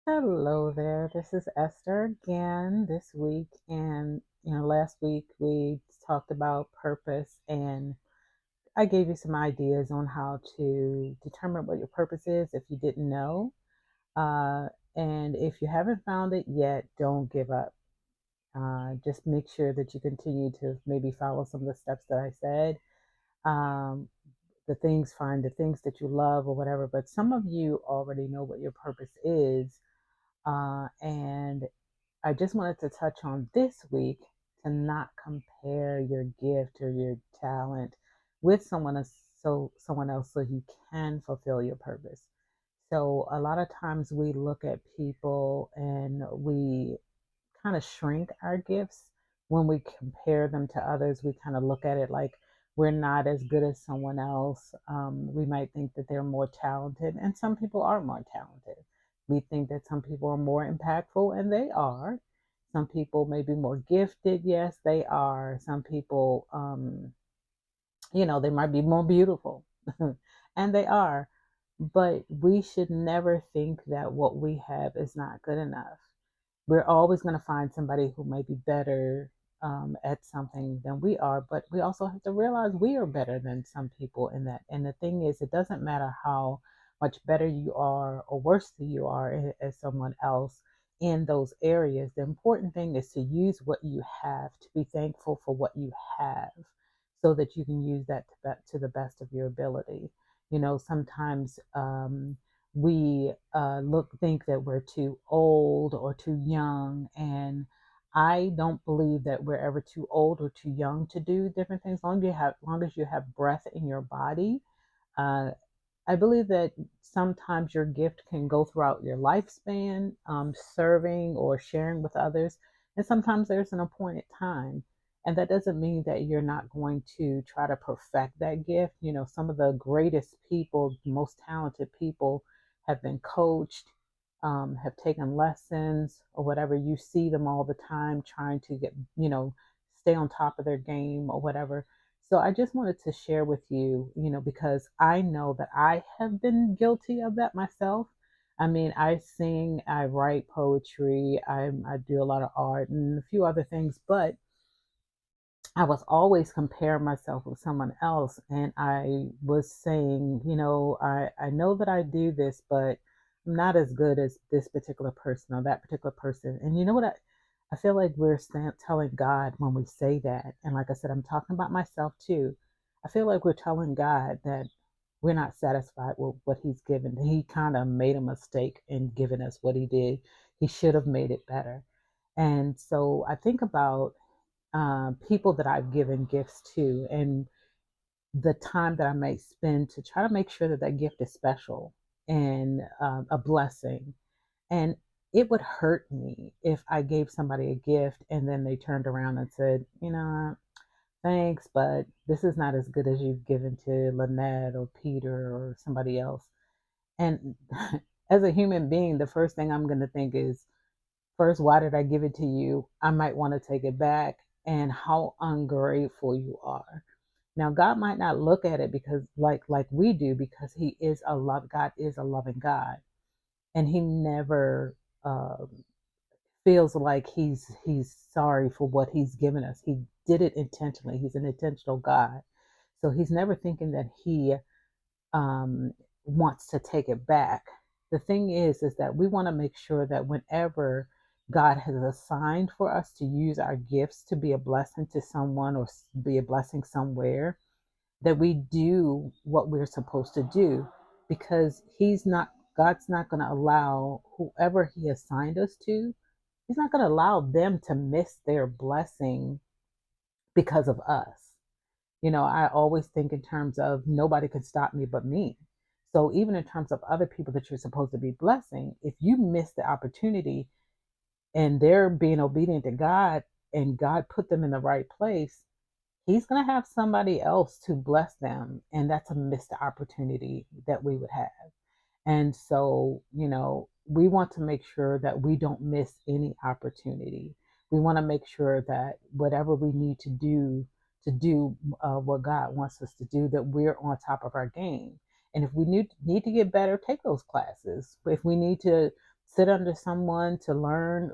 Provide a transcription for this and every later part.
Hello there. This is Esther again this week. And, last week we talked about purpose, and I gave you some ideas on how to determine what your purpose is if you didn't know. Uh, and if you haven't found it yet, don't give up. Just make sure that you continue to maybe follow some of the steps that I said. Um, find the things that you love or whatever. But some of you already know what your purpose is. And I just wanted to touch on this week to not compare your gift or your talent with someone else so you can fulfill your purpose. So a lot of times we look at people and we kind of shrink our gifts when we compare them to others. We kind of look at it like we're not as good as someone else. We might think that they're more talented, and some people are more talented. We think that some people are more impactful, and they are. Some people may be more gifted. Yes, they are. Some people, they might be more beautiful, and they are. But we should never think that what we have is not good enough. We're always going to find somebody who may be better at something than we are, but we also have to realize we are better than some people in that. And the thing is, it doesn't matter how much better you are or worse than you are as someone else in those areas. The important thing is to use what you have, to be thankful for what you have, so that you can use that to the best of your ability. Sometimes we think that we're too old or too young, and I don't believe that we're ever too old or too young to do different things. Long as you have breath in your body, uh, I believe that sometimes your gift can go throughout your lifespan, serving or sharing with others, and sometimes there's an appointed time. And that doesn't mean that you're not going to try to perfect that gift. Some of the greatest people, most talented people, have been coached, have taken lessons or whatever. You see them all the time trying to stay on top of their game or whatever. So I just wanted to share with you, because I know that I have been guilty of that myself. I mean, I sing, I write poetry, I do a lot of art and a few other things, but I was always comparing myself with someone else. And I was saying, I know that I do this, but I'm not as good as this particular person or that particular person. And you know what? I feel like we're telling God when we say that. And like I said, I'm talking about myself too. I feel like we're telling God that we're not satisfied with what He's given. He kind of made a mistake in giving us what He did. He should have made it better. And so I think about people that I've given gifts to, and the time that I may spend to try to make sure that that gift is special and a blessing. And it would hurt me if I gave somebody a gift and then they turned around and said, thanks, but this is not as good as you've given to Lynette or Peter or somebody else. And as a human being, the first thing I'm going to think is, first, why did I give it to you? I might want to take it back, and how ungrateful you are. Now, God might not look at it because like we do, because God is a loving God, and He never feels like He's sorry for what He's given us. He did it intentionally. He's an intentional God, so He's never thinking that He um, wants to take it back. The thing is that we want to make sure that whenever God has assigned for us to use our gifts to be a blessing to someone or be a blessing somewhere, that we do what we're supposed to do, because God's not going to allow whoever He assigned us to, He's not going to allow them to miss their blessing because of us. I always think in terms of nobody can stop me but me. So even in terms of other people that you're supposed to be blessing, if you miss the opportunity and they're being obedient to God and God put them in the right place, He's going to have somebody else to bless them. And that's a missed opportunity that we would have. And so, we want to make sure that we don't miss any opportunity. We want to make sure that whatever we need to do what God wants us to do, that we're on top of our game. And if we need to get better, take those classes. If we need to sit under someone to learn,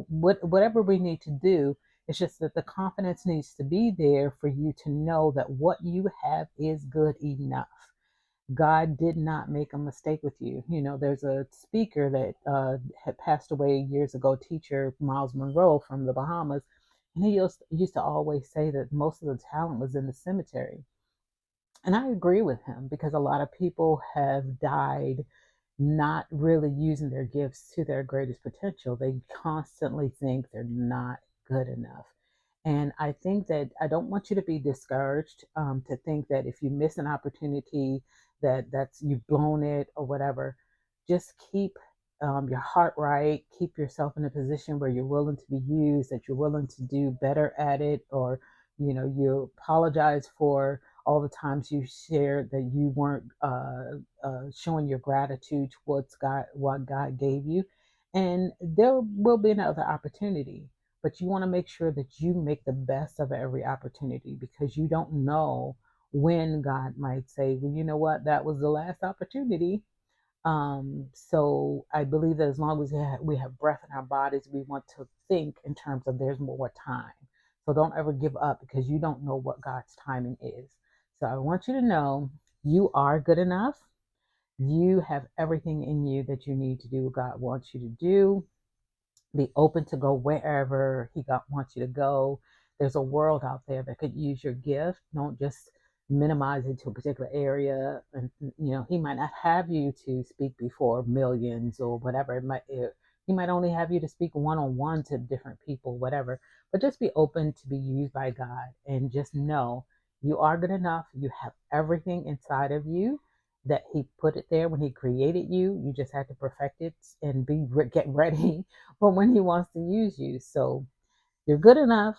whatever we need to do. It's just that the confidence needs to be there for you to know that what you have is good enough. God did not make a mistake with you. There's a speaker that had passed away years ago, teacher Miles Monroe from the Bahamas, and he used to always say that most of the talent was in the cemetery. And I agree with him because a lot of people have died not really using their gifts to their greatest potential. They constantly think they're not good enough. And I think that I don't want you to be discouraged, to think that if you miss an opportunity, that's you've blown it or whatever. Just keep your heart right. Keep yourself in a position where you're willing to be used, that you're willing to do better at it, or you apologize for all the times you shared that you weren't showing your gratitude towards God, what God gave you, and there will be another opportunity. But you want to make sure that you make the best of every opportunity, because you don't know when God might say, well, you know what, that was the last opportunity. So I believe that as long as we have breath in our bodies, we want to think in terms of there's more time. So don't ever give up, because you don't know what God's timing is. So I want you to know you are good enough. You have everything in you that you need to do what God wants you to do. Be open to go wherever wants you to go. There's a world out there that could use your gift. Don't just minimize it to a particular area. And he might not have you to speak before millions or whatever. He might only have you to speak one-on-one to different people, whatever. But just be open to be used by God, and just know you are good enough. You have everything inside of you that he put it there when he created you. You just had to perfect it and get ready for when he wants to use you. So you're good enough,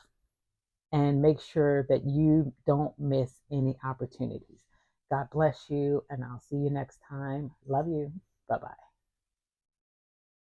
and make sure that you don't miss any opportunities. God bless you, and I'll see you next time. Love you. Bye bye.